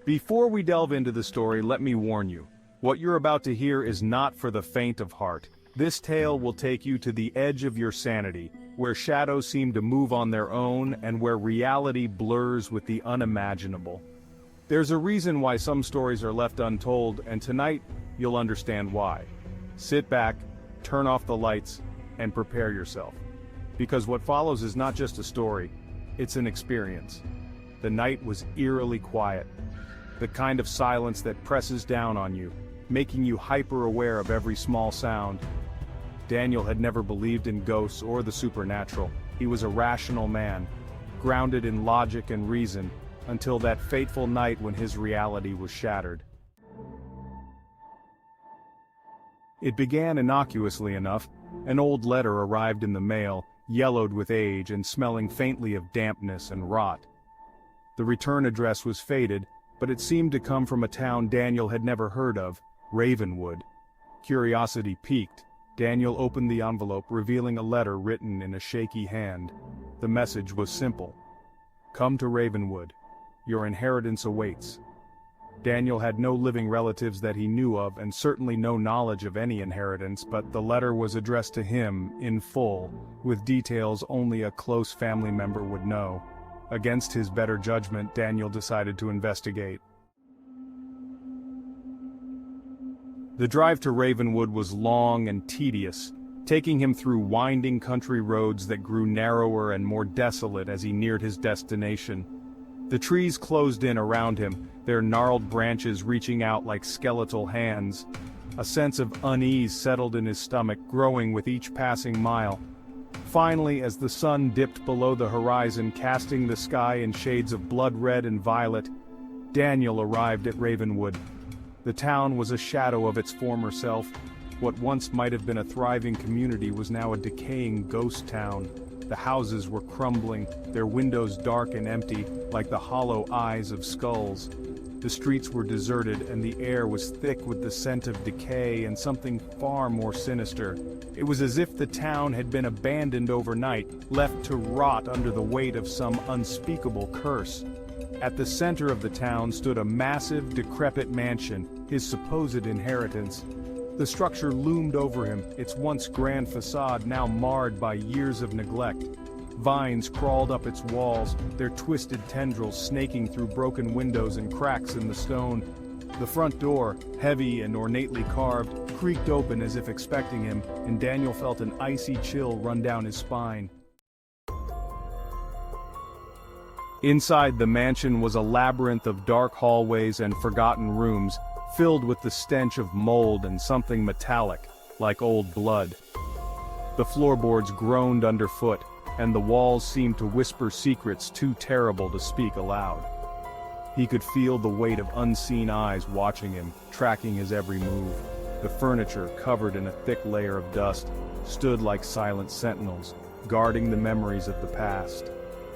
Before we delve into the story, let me warn you. What you're about to hear is not for the faint of heart. This tale will take you to the edge of your sanity, where shadows seem to move on their own and where reality blurs with the unimaginable. There's a reason why some stories are left untold, and tonight, you'll understand why. Sit back, turn off the lights, and prepare yourself. Because what follows is not just a story, it's an experience. The night was eerily quiet. The kind of silence that presses down on you, making you hyper-aware of every small sound. Daniel had never believed in ghosts or the supernatural. He was a rational man, grounded in logic and reason, until that fateful night when his reality was shattered. It began innocuously enough. An old letter arrived in the mail, yellowed with age and smelling faintly of dampness and rot. The return address was faded, but it seemed to come from a town Daniel had never heard of, Ravenwood. Curiosity piqued. Daniel opened the envelope, revealing a letter written in a shaky hand. The message was simple. "Come to Ravenwood. Your inheritance awaits." Daniel had no living relatives that he knew of and certainly no knowledge of any inheritance, but the letter was addressed to him, in full, with details only a close family member would know. Against his better judgment, Daniel decided to investigate. The drive to Ravenwood was long and tedious, taking him through winding country roads that grew narrower and more desolate as he neared his destination. The trees closed in around him, their gnarled branches reaching out like skeletal hands. A sense of unease settled in his stomach, growing with each passing mile. Finally, as the sun dipped below the horizon, casting the sky in shades of blood red and violet, Daniel arrived at Ravenwood. The town was a shadow of its former self. What once might have been a thriving community was now a decaying ghost town. The houses were crumbling, their windows dark and empty, like the hollow eyes of skulls. The streets were deserted and the air was thick with the scent of decay and something far more sinister. It was as if the town had been abandoned overnight, left to rot under the weight of some unspeakable curse. At the center of the town stood a massive, decrepit mansion, his supposed inheritance. The structure loomed over him, its once grand facade now marred by years of neglect. Vines crawled up its walls, their twisted tendrils snaking through broken windows and cracks in the stone. The front door, heavy and ornately carved, creaked open as if expecting him, and Daniel felt an icy chill run down his spine. Inside the mansion was a labyrinth of dark hallways and forgotten rooms, filled with the stench of mold and something metallic, like old blood. The floorboards groaned underfoot, and the walls seemed to whisper secrets too terrible to speak aloud. He could feel the weight of unseen eyes watching him, tracking his every move. The furniture, covered in a thick layer of dust, stood like silent sentinels, guarding the memories of the past.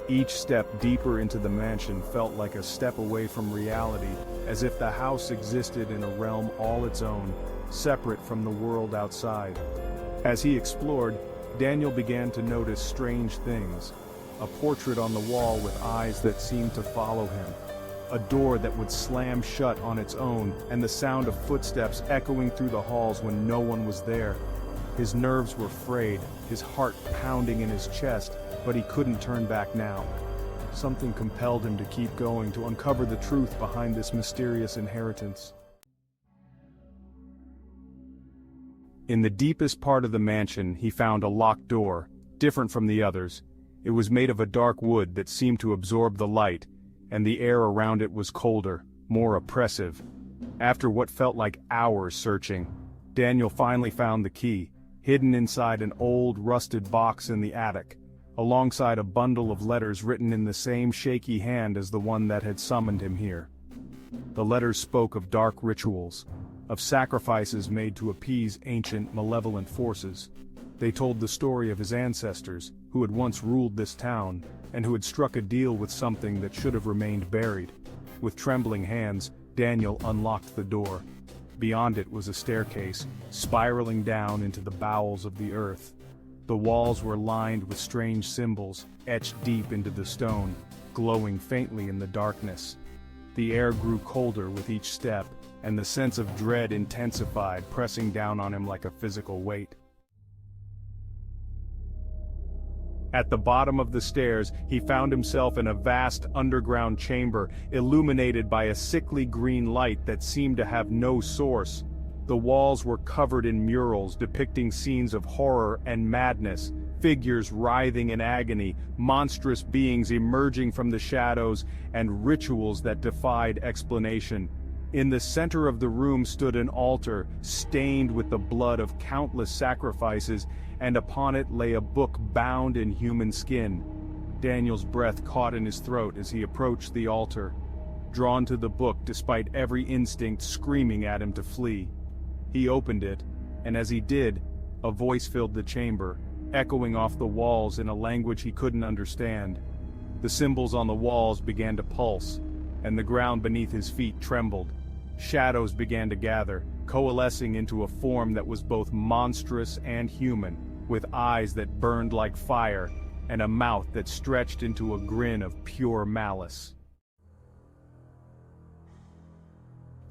Each step deeper into the mansion felt like a step away from reality, as if the house existed in a realm all its own, separate from the world outside. As he explored, Daniel began to notice strange things. A portrait on the wall with eyes that seemed to follow him. A door that would slam shut on its own, and the sound of footsteps echoing through the halls when no one was there. His nerves were frayed, his heart pounding in his chest, but he couldn't turn back now. Something compelled him to keep going, to uncover the truth behind this mysterious inheritance. In the deepest part of the mansion, he found a locked door, different from the others. It was made of a dark wood that seemed to absorb the light, and the air around it was colder, more oppressive. After what felt like hours searching, Daniel finally found the key, hidden inside an old, rusted box in the attic, alongside a bundle of letters written in the same shaky hand as the one that had summoned him here. The letters spoke of dark rituals, of sacrifices made to appease ancient, malevolent forces. They told the story of his ancestors, who had once ruled this town, and who had struck a deal with something that should have remained buried. With trembling hands, Daniel unlocked the door. Beyond it was a staircase, spiraling down into the bowels of the earth. The walls were lined with strange symbols, etched deep into the stone, glowing faintly in the darkness. The air grew colder with each step, and the sense of dread intensified, pressing down on him like a physical weight. At the bottom of the stairs, he found himself in a vast underground chamber, illuminated by a sickly green light that seemed to have no source. The walls were covered in murals depicting scenes of horror and madness, figures writhing in agony, monstrous beings emerging from the shadows, and rituals that defied explanation. In the center of the room stood an altar, stained with the blood of countless sacrifices, and upon it lay a book bound in human skin. Daniel's breath caught in his throat as he approached the altar, drawn to the book despite every instinct screaming at him to flee. He opened it, and as he did, a voice filled the chamber, echoing off the walls in a language he couldn't understand. The symbols on the walls began to pulse, and the ground beneath his feet trembled. Shadows began to gather, coalescing into a form that was both monstrous and human, with eyes that burned like fire, and a mouth that stretched into a grin of pure malice.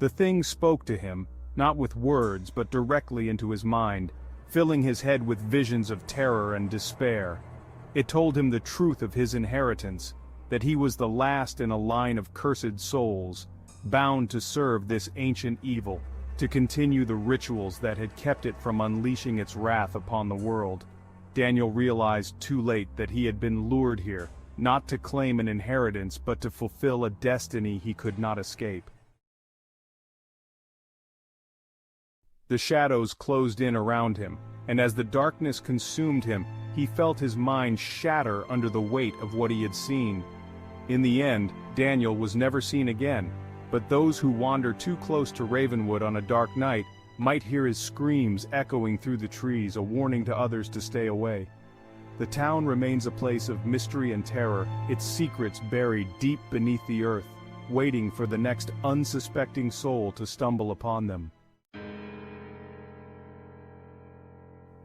The thing spoke to him, not with words but directly into his mind, filling his head with visions of terror and despair. It told him the truth of his inheritance, that he was the last in a line of cursed souls, bound to serve this ancient evil, to continue the rituals that had kept it from unleashing its wrath upon the world. Daniel realized too late that he had been lured here, not to claim an inheritance but to fulfill a destiny he could not escape. The shadows closed in around him, and as the darkness consumed him, he felt his mind shatter under the weight of what he had seen. In the end, Daniel was never seen again, but those who wander too close to Ravenwood on a dark night might hear his screams echoing through the trees, a warning to others to stay away. The town remains a place of mystery and terror, its secrets buried deep beneath the earth, waiting for the next unsuspecting soul to stumble upon them.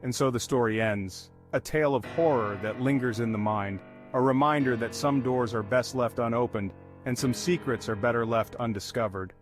And so the story ends, a tale of horror that lingers in the mind, a reminder that some doors are best left unopened, and some secrets are better left undiscovered.